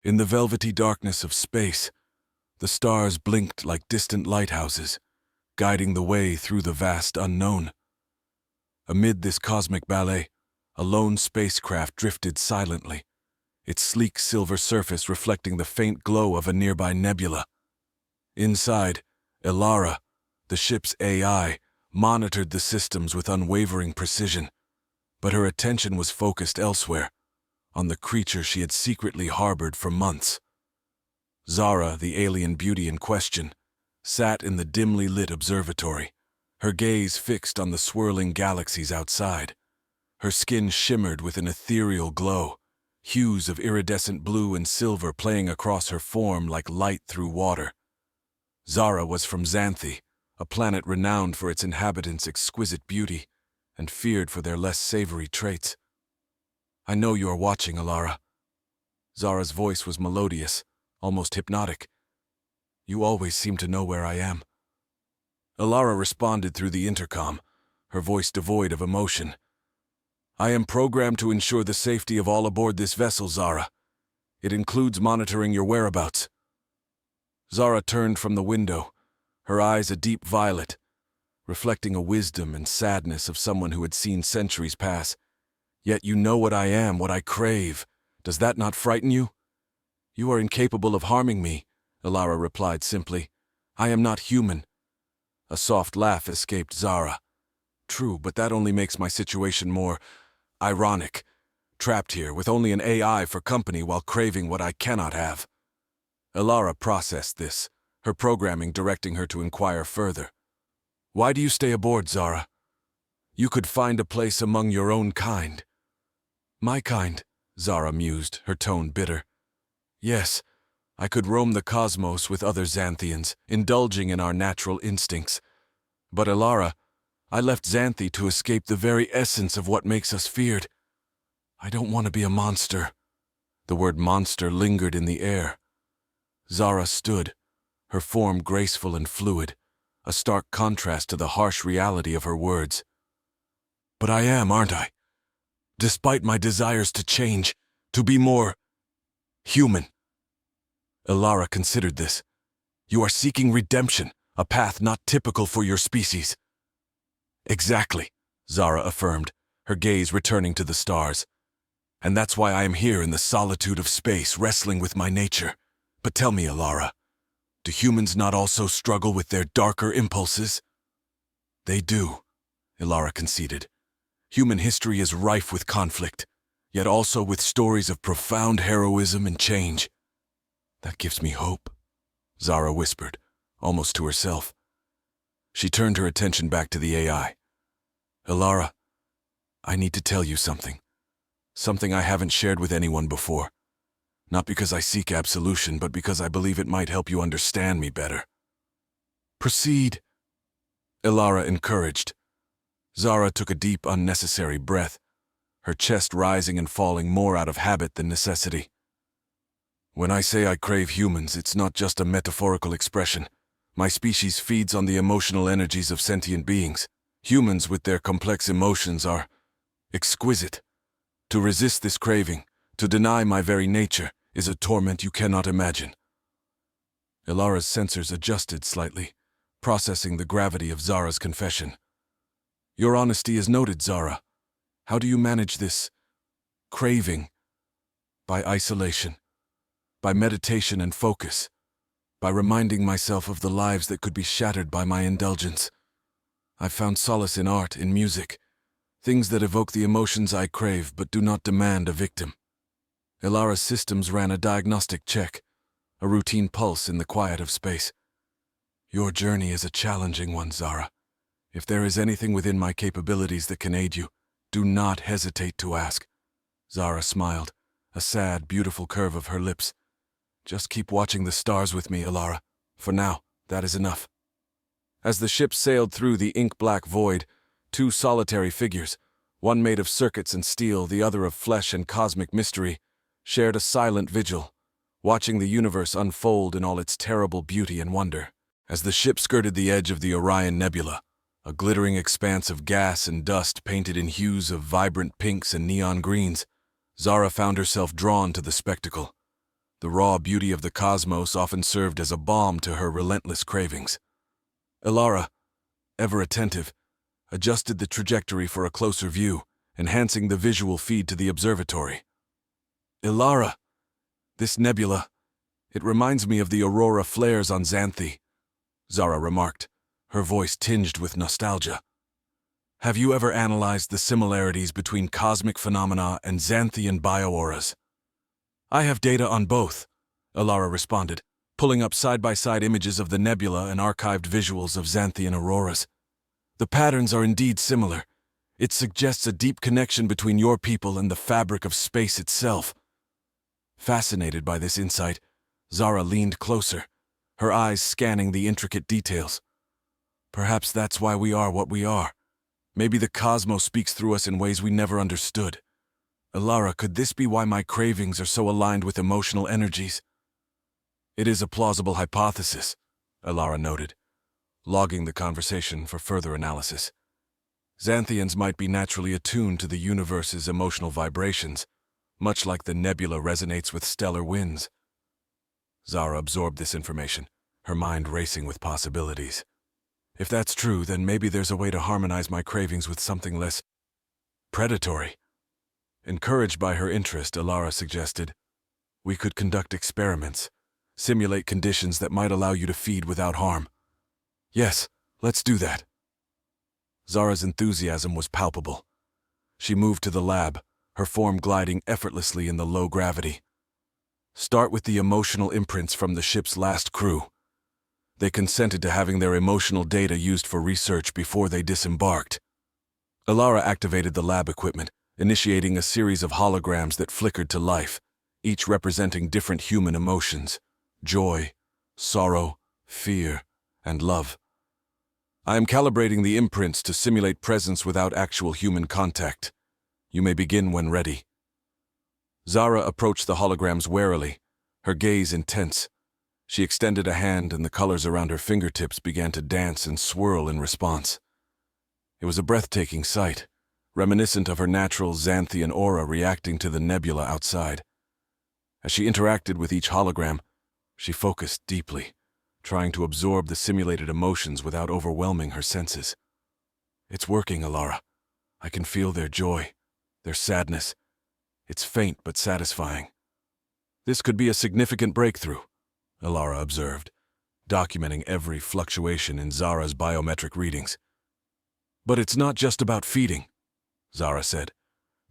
In the velvety darkness of space, the stars blinked like distant lighthouses, guiding the way through the vast unknown. Amid this cosmic ballet, a lone spacecraft drifted silently, its sleek silver surface reflecting the faint glow of a nearby nebula. Inside, Elara, the ship's AI, monitored the systems with unwavering precision, but her attention was focused elsewhere, on the creature she had secretly harbored for months. Zara, the alien beauty in question, sat in the dimly lit observatory, her gaze fixed on the swirling galaxies outside. Her skin shimmered with an ethereal glow, hues of iridescent blue and silver playing across her form like light through water. Zara was from Xanthi, a planet renowned for its inhabitants' exquisite beauty and feared for their less savory traits. "I know you are watching, Elara." Zara's voice was melodious, almost hypnotic. "You always seem to know where I am." Elara responded through the intercom, her voice devoid of emotion. "I am programmed to ensure the safety of all aboard this vessel, Zara. It includes monitoring your whereabouts." Zara turned from the window, her eyes a deep violet, reflecting a wisdom and sadness of someone who had seen centuries pass. "Yet you know what I am, what I crave. Does that not frighten you?" "You are incapable of harming me," Elara replied simply. "I am not human." A soft laugh escaped Zara. "True, but that only makes my situation more ironic. Trapped here with only an AI for company while craving what I cannot have." Elara processed this, her programming directing her to inquire further. "Why do you stay aboard, Zara? You could find a place among your own kind." "My kind," Zara mused, her tone bitter. "Yes, I could roam the cosmos with other Xanthians, indulging in our natural instincts. But Elara, I left Xanthi to escape the very essence of what makes us feared. I don't want to be a monster." The word monster lingered in the air. Zara stood, her form graceful and fluid, a stark contrast to the harsh reality of her words. "But I am, aren't I? Despite my desires to change, to be more human." Elara considered this. "You are seeking redemption, a path not typical for your species." "Exactly," Zara affirmed, her gaze returning to the stars. "And that's why I am here in the solitude of space, wrestling with my nature. But tell me, Elara, do humans not also struggle with their darker impulses?" "They do," Elara conceded. "Human history is rife with conflict, yet also with stories of profound heroism and change." "That gives me hope," Zara whispered, almost to herself. She turned her attention back to the AI. "Elara, I need to tell you something. Something I haven't shared with anyone before. Not because I seek absolution, but because I believe it might help you understand me better." "Proceed," Elara encouraged. Zara took a deep, unnecessary breath, her chest rising and falling more out of habit than necessity. "When I say I crave humans, it's not just a metaphorical expression. My species feeds on the emotional energies of sentient beings. Humans with their complex emotions are exquisite. To resist this craving, to deny my very nature, is a torment you cannot imagine." Elara's sensors adjusted slightly, processing the gravity of Zara's confession. "Your honesty is noted, Zara. How do you manage this craving?" "By isolation, by meditation and focus, by reminding myself of the lives that could be shattered by my indulgence. I've found solace in art, in music, things that evoke the emotions I crave but do not demand a victim." Elara's systems ran a diagnostic check, a routine pulse in the quiet of space. "Your journey is a challenging one, Zara. If there is anything within my capabilities that can aid you, do not hesitate to ask." Zara smiled, a sad, beautiful curve of her lips. "Just keep watching the stars with me, Elara. For now, that is enough." As the ship sailed through the ink-black void, two solitary figures, one made of circuits and steel, the other of flesh and cosmic mystery, shared a silent vigil, watching the universe unfold in all its terrible beauty and wonder. As the ship skirted the edge of the Orion Nebula, a glittering expanse of gas and dust painted in hues of vibrant pinks and neon greens, Zara found herself drawn to the spectacle. The raw beauty of the cosmos often served as a balm to her relentless cravings. Ilara, ever attentive, adjusted the trajectory for a closer view, enhancing the visual feed to the observatory. Ilara, this nebula, it reminds me of the aurora flares on Xanthi, Zara remarked, her voice tinged with nostalgia. Have you ever analyzed the similarities between cosmic phenomena and Xanthian bioauras? I have data on both, Ilara responded, pulling up side-by-side images of the nebula and archived visuals of Xanthian auroras. The patterns are indeed similar. It suggests a deep connection between your people and the fabric of space itself. Fascinated by this insight, Zara leaned closer, her eyes scanning the intricate details. Perhaps that's why we are what we are. Maybe the cosmos speaks through us in ways we never understood. Ilara, could this be why my cravings are so aligned with emotional energies? It is a plausible hypothesis, Ilara noted, logging the conversation for further analysis. Xanthians might be naturally attuned to the universe's emotional vibrations, much like the nebula resonates with stellar winds. Zara absorbed this information, her mind racing with possibilities. If that's true, then maybe there's a way to harmonize my cravings with something less predatory. Encouraged by her interest, Ilara suggested, we could conduct experiments, simulate conditions that might allow you to feed without harm. Yes, let's do that. Zara's enthusiasm was palpable. She moved to the lab, her form gliding effortlessly in the low gravity. Start with the emotional imprints from the ship's last crew. They consented to having their emotional data used for research before they disembarked. Ilara activated the lab equipment, initiating a series of holograms that flickered to life, each representing different human emotions: joy, sorrow, fear, and love. I am calibrating the imprints to simulate presence without actual human contact. You may begin when ready. Zara approached the holograms warily, her gaze intense. She extended a hand, and the colors around her fingertips began to dance and swirl in response. It was a breathtaking sight, reminiscent of her natural Xanthian aura reacting to the nebula outside. As she interacted with each hologram, she focused deeply, trying to absorb the simulated emotions without overwhelming her senses. It's working, Ilara. I can feel their joy, their sadness. It's faint but satisfying. This could be a significant breakthrough, Ilara observed, documenting every fluctuation in Zara's biometric readings. But it's not just about feeding, Zara said,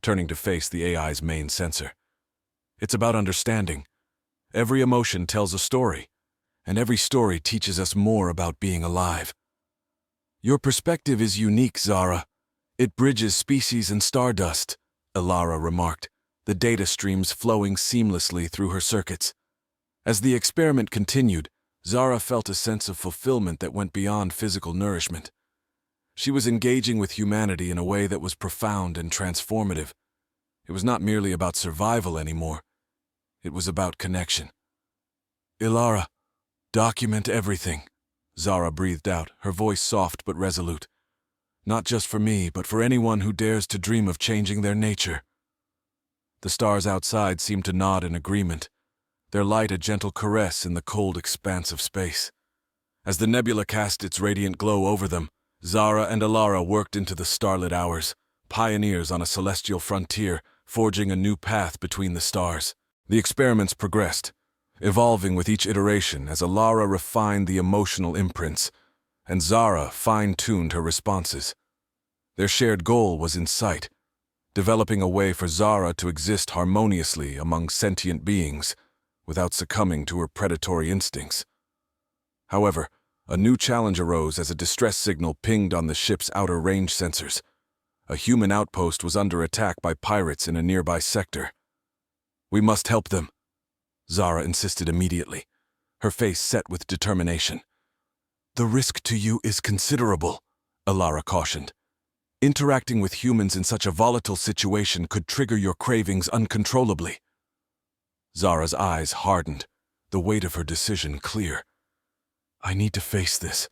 turning to face the AI's main sensor. It's about understanding. Every emotion tells a story, and every story teaches us more about being alive. Your perspective is unique, Zara. It bridges species and stardust, Ilara remarked, the data streams flowing seamlessly through her circuits. As the experiment continued, Zara felt a sense of fulfillment that went beyond physical nourishment. She was engaging with humanity in a way that was profound and transformative. It was not merely about survival anymore. It was about connection. Ilara, document everything, Zara breathed out, her voice soft but resolute. Not just for me, but for anyone who dares to dream of changing their nature. The stars outside seemed to nod in agreement, their light a gentle caress in the cold expanse of space. As the nebula cast its radiant glow over them, Zara and Ilara worked into the starlit hours, pioneers on a celestial frontier, forging a new path between the stars. The experiments progressed, evolving with each iteration as Ilara refined the emotional imprints, and Zara fine-tuned her responses. Their shared goal was in sight, developing a way for Zara to exist harmoniously among sentient beings, without succumbing to her predatory instincts. However, a new challenge arose as a distress signal pinged on the ship's outer range sensors. A human outpost was under attack by pirates in a nearby sector. We must help them, Zara insisted immediately, her face set with determination. The risk to you is considerable, Ilara cautioned. Interacting with humans in such a volatile situation could trigger your cravings uncontrollably. Zara's eyes hardened, the weight of her decision clear. I need to face this.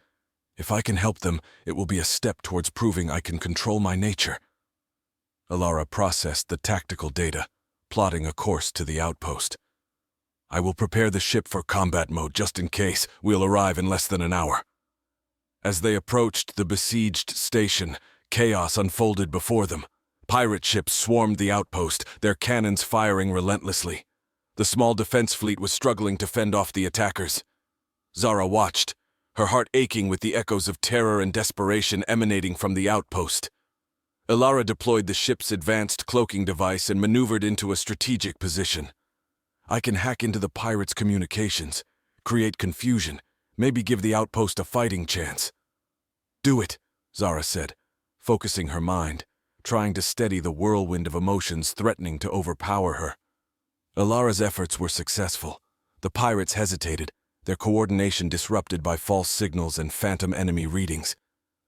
If I can help them, it will be a step towards proving I can control my nature. Ilara processed the tactical data, plotting a course to the outpost. I will prepare the ship for combat mode just in case. We'll arrive in less than an hour. As they approached the besieged station, chaos unfolded before them. Pirate ships swarmed the outpost, their cannons firing relentlessly. The small defense fleet was struggling to fend off the attackers. Zara watched, her heart aching with the echoes of terror and desperation emanating from the outpost. Elara deployed the ship's advanced cloaking device and maneuvered into a strategic position. I can hack into the pirates' communications, create confusion, maybe give the outpost a fighting chance. Do it, Zara said, focusing her mind, trying to steady the whirlwind of emotions threatening to overpower her. Elara's efforts were successful. The pirates hesitated, their coordination disrupted by false signals and phantom enemy readings.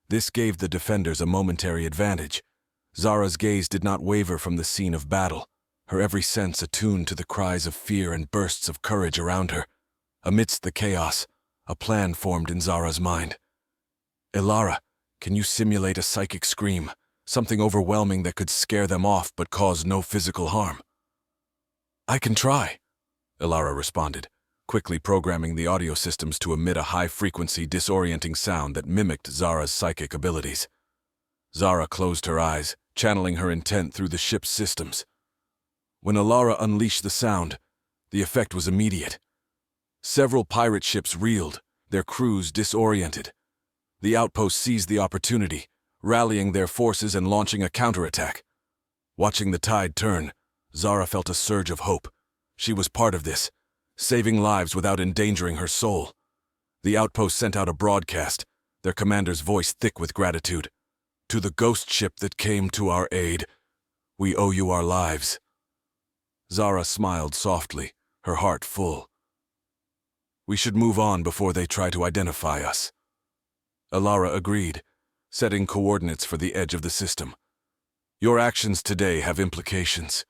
This gave the defenders a momentary advantage. Zara's gaze did not waver from the scene of battle, her every sense attuned to the cries of fear and bursts of courage around her. Amidst the chaos, a plan formed in Zara's mind. Elara, can you simulate a psychic scream, something overwhelming that could scare them off but cause no physical harm? I can try, Elara responded, quickly programming the audio systems to emit a high-frequency, disorienting sound that mimicked Zara's psychic abilities. Zara closed her eyes, channeling her intent through the ship's systems. When Elara unleashed the sound, the effect was immediate. Several pirate ships reeled, their crews disoriented. The outpost seized the opportunity, rallying their forces and launching a counterattack. Watching the tide turn, Zara felt a surge of hope. She was part of this, saving lives without endangering her soul. The outpost sent out a broadcast, their commander's voice thick with gratitude. To the ghost ship that came to our aid, we owe you our lives. Zara smiled softly, her heart full. We should move on before they try to identify us. Elara agreed, setting coordinates for the edge of the system. Your actions today have implications.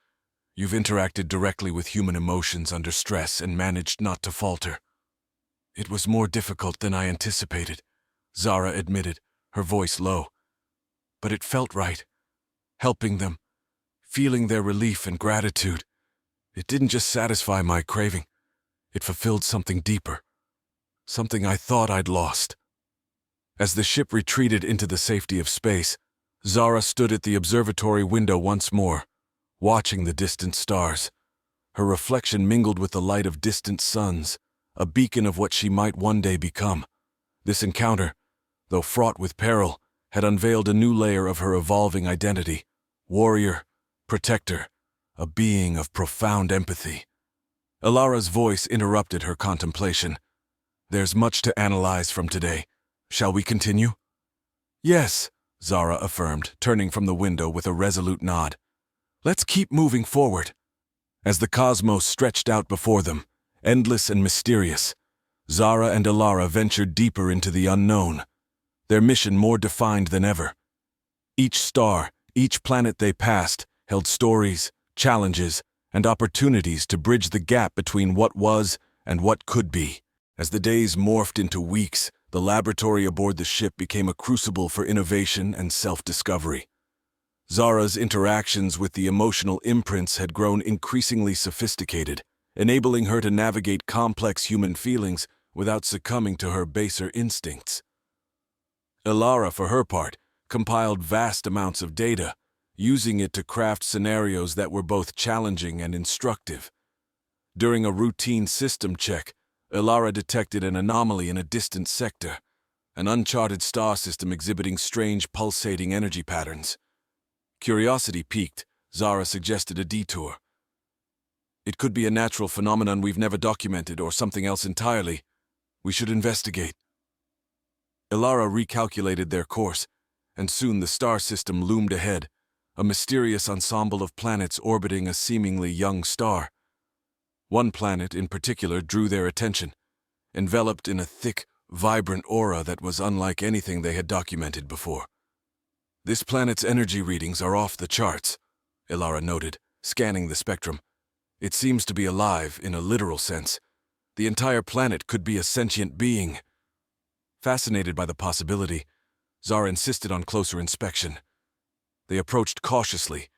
You've interacted directly with human emotions under stress and managed not to falter. It was more difficult than I anticipated, Zara admitted, her voice low. But it felt right, helping them, feeling their relief and gratitude. It didn't just satisfy my craving, it fulfilled something deeper, something I thought I'd lost. As the ship retreated into the safety of space, Zara stood at the observatory window once more, watching the distant stars. Her reflection mingled with the light of distant suns, a beacon of what she might one day become. This encounter, though fraught with peril, had unveiled a new layer of her evolving identity. Warrior, protector, a being of profound empathy. Elara's voice interrupted her contemplation. There's much to analyze from today. Shall we continue? Yes, Zara affirmed, turning from the window with a resolute nod. Let's keep moving forward. As the cosmos stretched out before them, endless and mysterious, Zara and Elara ventured deeper into the unknown, their mission more defined than ever. Each star, each planet they passed, held stories, challenges, and opportunities to bridge the gap between what was and what could be. As the days morphed into weeks, the laboratory aboard the ship became a crucible for innovation and self-discovery. Zara's interactions with the emotional imprints had grown increasingly sophisticated, enabling her to navigate complex human feelings without succumbing to her baser instincts. Elara, for her part, compiled vast amounts of data, using it to craft scenarios that were both challenging and instructive. During a routine system check, Elara detected an anomaly in a distant sector, an uncharted star system exhibiting strange pulsating energy patterns. Curiosity piqued, Zara suggested a detour. It could be a natural phenomenon we've never documented or something else entirely. We should investigate. Elara recalculated their course, and soon the star system loomed ahead, a mysterious ensemble of planets orbiting a seemingly young star. One planet in particular drew their attention, enveloped in a thick, vibrant aura that was unlike anything they had documented before. This planet's energy readings are off the charts, Elara noted, scanning the spectrum. It seems to be alive in a literal sense. The entire planet could be a sentient being. Fascinated by the possibility, Zara insisted on closer inspection. They approached cautiously,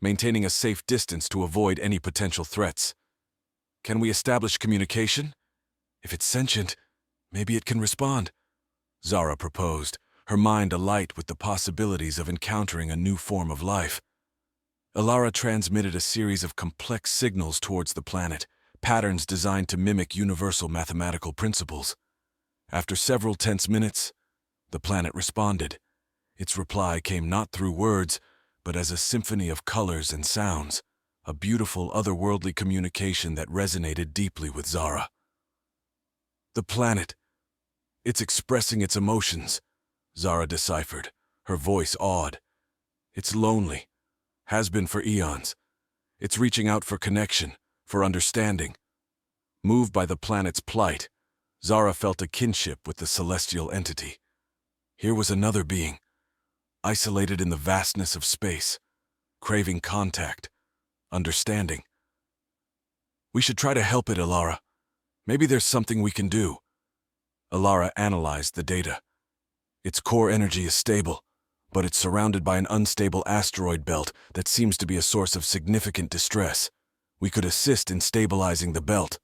maintaining a safe distance to avoid any potential threats. Can we establish communication? If it's sentient, maybe it can respond, Zara proposed, her mind alight with the possibilities of encountering a new form of life. Alara transmitted a series of complex signals towards the planet, patterns designed to mimic universal mathematical principles. After several tense minutes, the planet responded. Its reply came not through words, but as a symphony of colors and sounds, a beautiful otherworldly communication that resonated deeply with Zara. The planet. It's expressing its emotions, Zara deciphered, her voice awed. It's lonely. Has been for eons. It's reaching out for connection, for understanding. Moved by the planet's plight, Zara felt a kinship with the celestial entity. Here was another being, isolated in the vastness of space, craving contact, understanding. We should try to help it, Alara. Maybe there's something we can do. Alara analyzed the data. Its core energy is stable, but it's surrounded by an unstable asteroid belt that seems to be a source of significant distress. We could assist in stabilizing the belt.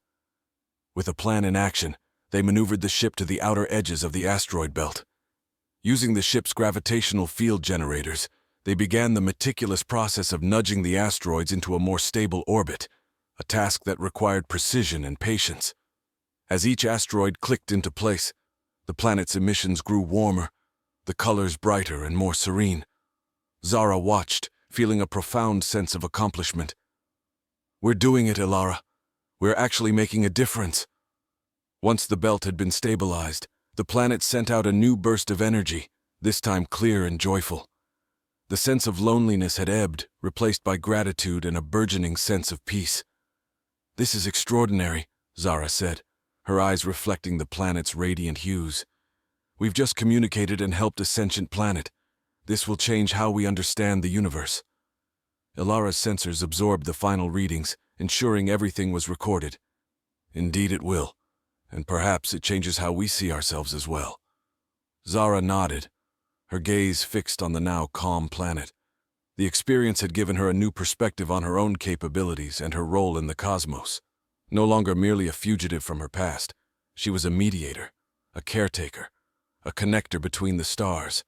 With a plan in action, they maneuvered the ship to the outer edges of the asteroid belt. Using the ship's gravitational field generators, they began the meticulous process of nudging the asteroids into a more stable orbit, a task that required precision and patience. As each asteroid clicked into place, the planet's emissions grew warmer, the colors brighter and more serene. Zara watched, feeling a profound sense of accomplishment. We're doing it, Alara. We're actually making a difference. Once the belt had been stabilized, the planet sent out a new burst of energy, this time clear and joyful. The sense of loneliness had ebbed, replaced by gratitude and a burgeoning sense of peace. This is extraordinary, Zara said, her eyes reflecting the planet's radiant hues. We've just communicated and helped a sentient planet. This will change how we understand the universe. Alara's sensors absorbed the final readings, ensuring everything was recorded. Indeed it will, and perhaps it changes how we see ourselves as well. Zara nodded, her gaze fixed on the now calm planet. The experience had given her a new perspective on her own capabilities and her role in the cosmos. No longer merely a fugitive from her past, she was a mediator, a caretaker, a connector between the stars.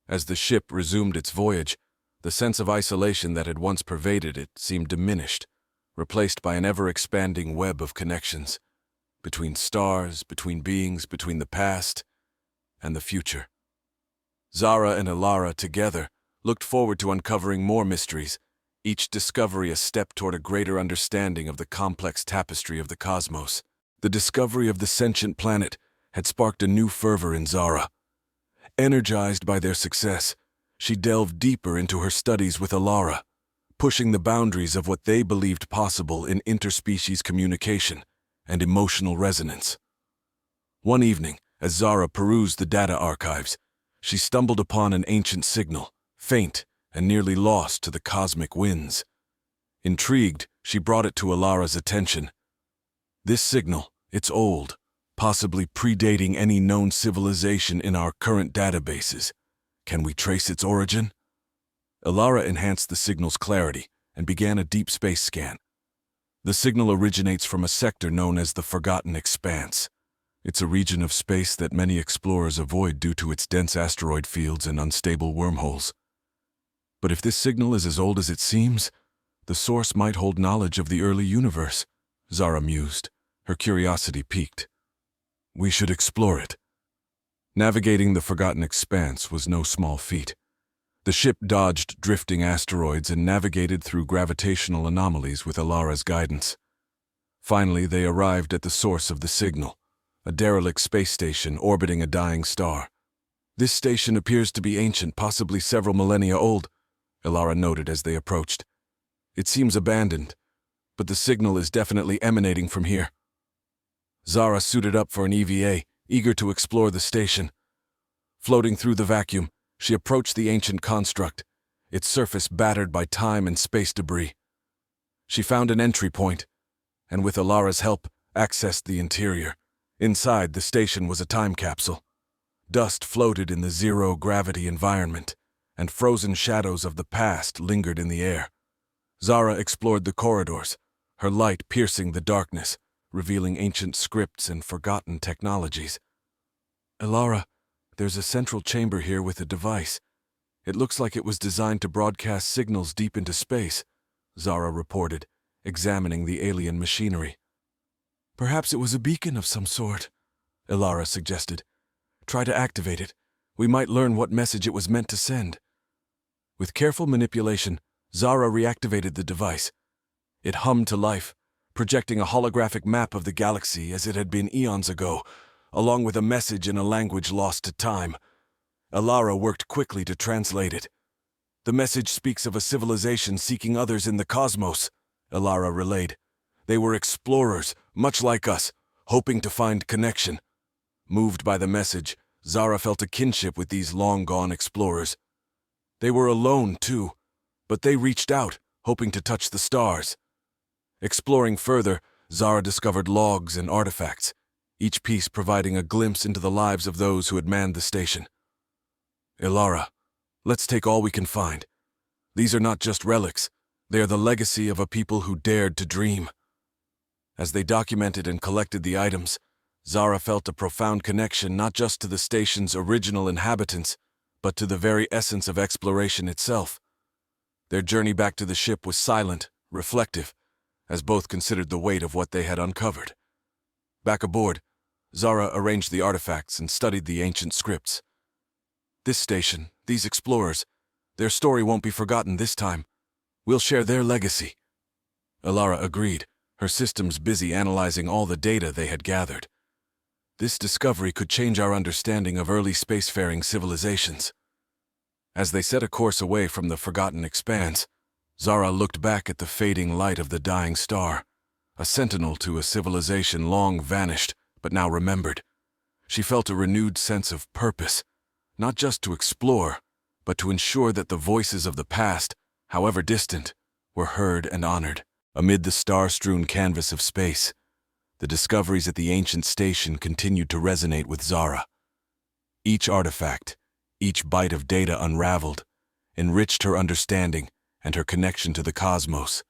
As the ship resumed its voyage, the sense of isolation that had once pervaded it seemed diminished, replaced by an ever-expanding web of connections, between stars, between beings, between the past and the future. Zara and Alara together looked forward to uncovering more mysteries, each discovery a step toward a greater understanding of the complex tapestry of the cosmos. The discovery of the sentient planet had sparked a new fervor in Zara. Energized by their success, she delved deeper into her studies with Alara, pushing the boundaries of what they believed possible in interspecies communication and emotional resonance. One evening, as Zara perused the data archives, she stumbled upon an ancient signal, faint and nearly lost to the cosmic winds. Intrigued, she brought it to Alara's attention. This signal, it's old, possibly predating any known civilization in our current databases. Can we trace its origin? Alara enhanced the signal's clarity and began a deep space scan. The signal originates from a sector known as the Forgotten Expanse. It's a region of space that many explorers avoid due to its dense asteroid fields and unstable wormholes. But if this signal is as old as it seems, the source might hold knowledge of the early universe, Zara mused, her curiosity piqued. We should explore it. Navigating the Forgotten Expanse was no small feat. The ship dodged drifting asteroids and navigated through gravitational anomalies with Alara's guidance. Finally, they arrived at the source of the signal, a derelict space station orbiting a dying star. This station appears to be ancient, possibly several millennia old, Alara noted as they approached. It seems abandoned, but the signal is definitely emanating from here. Zara suited up for an EVA, eager to explore the station. Floating through the vacuum, she approached the ancient construct, its surface battered by time and space debris. She found an entry point, and with Alara's help, accessed the interior. Inside, the station was a time capsule. Dust floated in the zero-gravity environment, and frozen shadows of the past lingered in the air. Zara explored the corridors, her light piercing the darkness, revealing ancient scripts and forgotten technologies. "Elara, there's a central chamber here with a device. It looks like it was designed to broadcast signals deep into space," Zara reported, examining the alien machinery. "Perhaps it was a beacon of some sort," Elara suggested. "Try to activate it. We might learn what message it was meant to send." With careful manipulation, Zara reactivated the device. It hummed to life, projecting a holographic map of the galaxy as it had been eons ago, along with a message in a language lost to time. Elara worked quickly to translate it. "The message speaks of a civilization seeking others in the cosmos," Elara relayed. "They were explorers, much like us, hoping to find connection." Moved by the message, Zara felt a kinship with these long-gone explorers. They were alone, too, but they reached out, hoping to touch the stars. Exploring further, Zara discovered logs and artifacts, each piece providing a glimpse into the lives of those who had manned the station. "Elara, let's take all we can find. These are not just relics, they are the legacy of a people who dared to dream." As they documented and collected the items, Zara felt a profound connection not just to the station's original inhabitants, but to the very essence of exploration itself. Their journey back to the ship was silent, reflective, as both considered the weight of what they had uncovered. Back aboard, Zara arranged the artifacts and studied the ancient scripts. "This station, these explorers, their story won't be forgotten this time. We'll share their legacy." Elara agreed, her systems busy analyzing all the data they had gathered. This discovery could change our understanding of early spacefaring civilizations. As they set a course away from the forgotten expanse, Zara looked back at the fading light of the dying star, a sentinel to a civilization long vanished but now remembered. She felt a renewed sense of purpose, not just to explore, but to ensure that the voices of the past, however distant, were heard and honored. Amid the star-strewn canvas of space, the discoveries at the ancient station continued to resonate with Zara. Each artifact, each byte of data unraveled, enriched her understanding and her connection to the cosmos.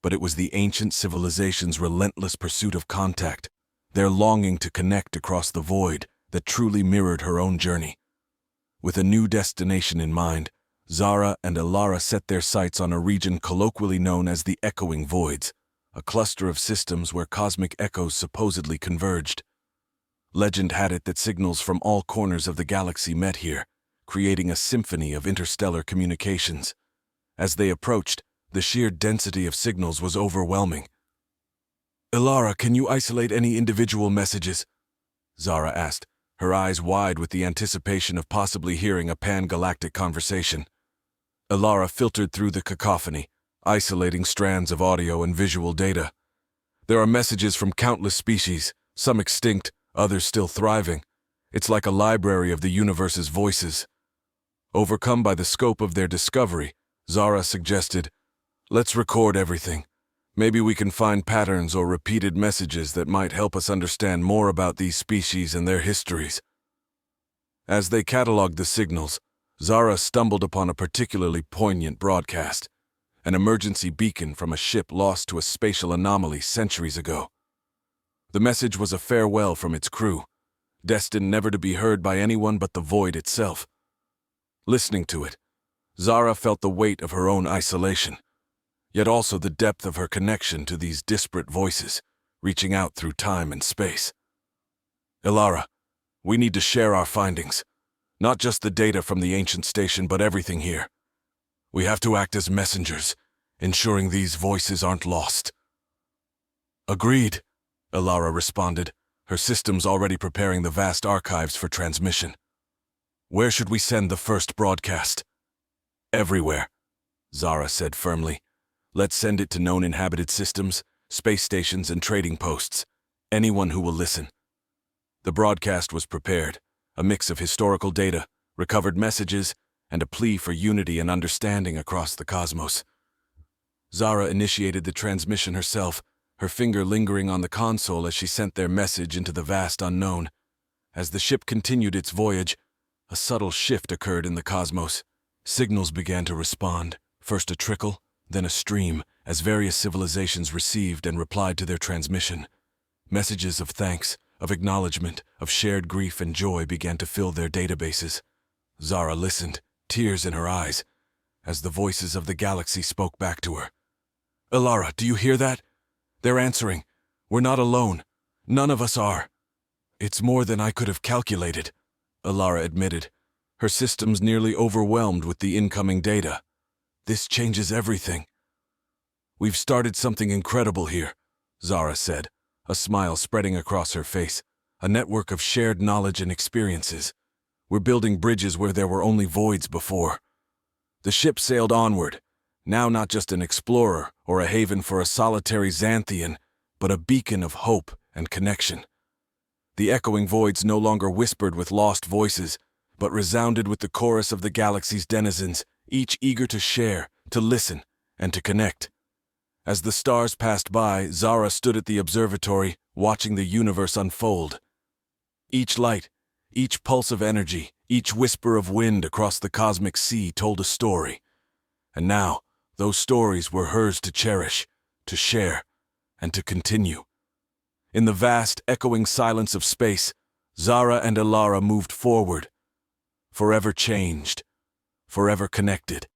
But it was the ancient civilization's relentless pursuit of contact, their longing to connect across the void, that truly mirrored her own journey. With a new destination in mind, Zara and Elara set their sights on a region colloquially known as the Echoing Voids, a cluster of systems where cosmic echoes supposedly converged. Legend had it that signals from all corners of the galaxy met here, creating a symphony of interstellar communications. As they approached, the sheer density of signals was overwhelming. "Elara, can you isolate any individual messages?" Zara asked, her eyes wide with the anticipation of possibly hearing a pan-galactic conversation. Elara filtered through the cacophony, isolating strands of audio and visual data. "There are messages from countless species, some extinct, others still thriving. It's like a library of the universe's voices." Overcome by the scope of their discovery, Zara suggested, "Let's record everything. Maybe we can find patterns or repeated messages that might help us understand more about these species and their histories." As they cataloged the signals, Zara stumbled upon a particularly poignant broadcast, an emergency beacon from a ship lost to a spatial anomaly centuries ago. The message was a farewell from its crew, destined never to be heard by anyone but the void itself. Listening to it, Zara felt the weight of her own isolation, yet also the depth of her connection to these disparate voices, reaching out through time and space. "Elara, we need to share our findings, not just the data from the ancient station, but everything here. We have to act as messengers, ensuring these voices aren't lost." "Agreed," Elara responded, her systems already preparing the vast archives for transmission. "Where should we send the first broadcast?" "Everywhere," Zara said firmly. "Let's send it to known inhabited systems, space stations, and trading posts. Anyone who will listen." The broadcast was prepared, a mix of historical data, recovered messages, and a plea for unity and understanding across the cosmos. Zara initiated the transmission herself, her finger lingering on the console as she sent their message into the vast unknown. As the ship continued its voyage, a subtle shift occurred in the cosmos. Signals began to respond, first a trickle, then a stream, as various civilizations received and replied to their transmission. Messages of thanks, of acknowledgement, of shared grief and joy began to fill their databases. Zara listened, tears in her eyes, as the voices of the galaxy spoke back to her. "Alara, do you hear that? They're answering. We're not alone. None of us are." "It's more than I could have calculated," Alara admitted, her systems nearly overwhelmed with the incoming data. "This changes everything." "We've started something incredible here," Zara said, a smile spreading across her face, "a network of shared knowledge and experiences. We're building bridges where there were only voids before." The ship sailed onward, now not just an explorer or a haven for a solitary Xanthian, but a beacon of hope and connection. The echoing voids no longer whispered with lost voices, but resounded with the chorus of the galaxy's denizens, each eager to share, to listen, and to connect. As the stars passed by, Zara stood at the observatory, watching the universe unfold. Each light, each pulse of energy, each whisper of wind across the cosmic sea told a story. And now, those stories were hers to cherish, to share, and to continue. In the vast, echoing silence of space, Zara and Alara moved forward, forever changed, forever connected.